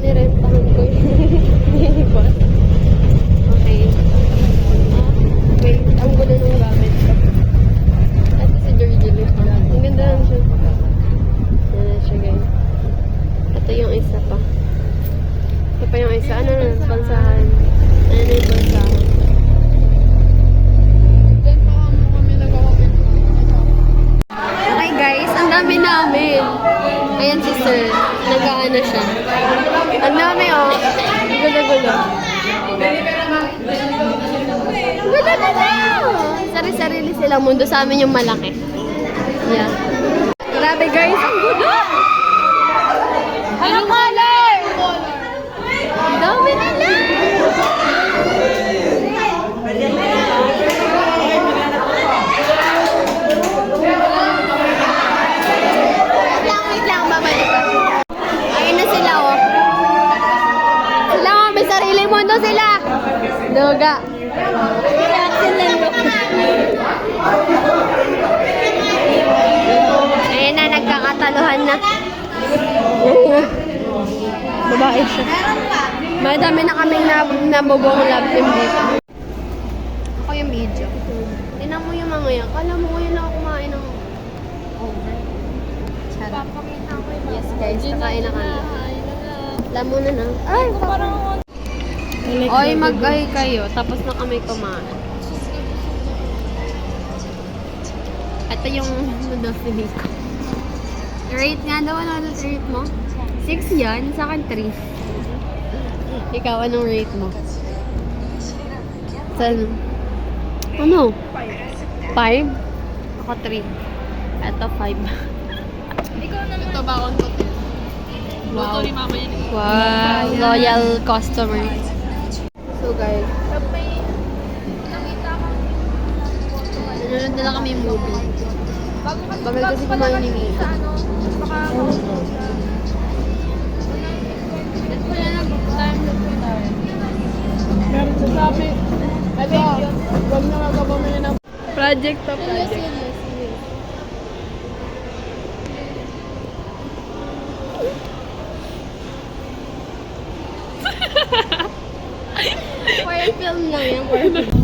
nirentahan ko yung minibus. Okay. Wait, ang gulo ng gamit ko. Ito si Georgie Lee. Ang ganda lang siya. Yan na siya, guys. Ito yung isa pa. Ito pa yung isa. Ano na? Bansahan. Ano na yung bansahan? Okay, guys. Ang dami namin. Ayan si Sir. Nag-aano siya. Ang dami, oh. Gulo-gulo. Gulo-gulo! Sari-sarili silang mundo. Sa amin yung malaki. Yeah. Grabe, guys. Ang gulo! Anong color? Ang dami nila! Wait lang, babalik pa. Ayun na sila, oh. Sila, oh. May sariling mundo sila. Duga. Ayun na, nagkakataluhan na. Babae siya. Madami na kaming nabubong love team dito. Ako yung medyo. Tinan mo yung mga yan. Kala mo yun ako kumain ng over. Charot. Yes guys, nakain na kami. Alam mo na na. Ay, parang... Oy, mag-ay kayo. Tapos na kami kumain. Ito yung noodles ni Miko. Rate nga daw, ano rate mo? 6 yan, sa akin 3. Ikaw, anong rate mo? Saan? Ano? 5? Ako 3. Ito 5. Ito ba on hotel? Luto ni mama yan. Wow, loyal customer. So guys, nanonood na lang kami yung movie. Bagal kasi kumain ni Mika. Meron sa sabi, ito, huwag na magpapamili ng Project to project. For film lang yan, for film.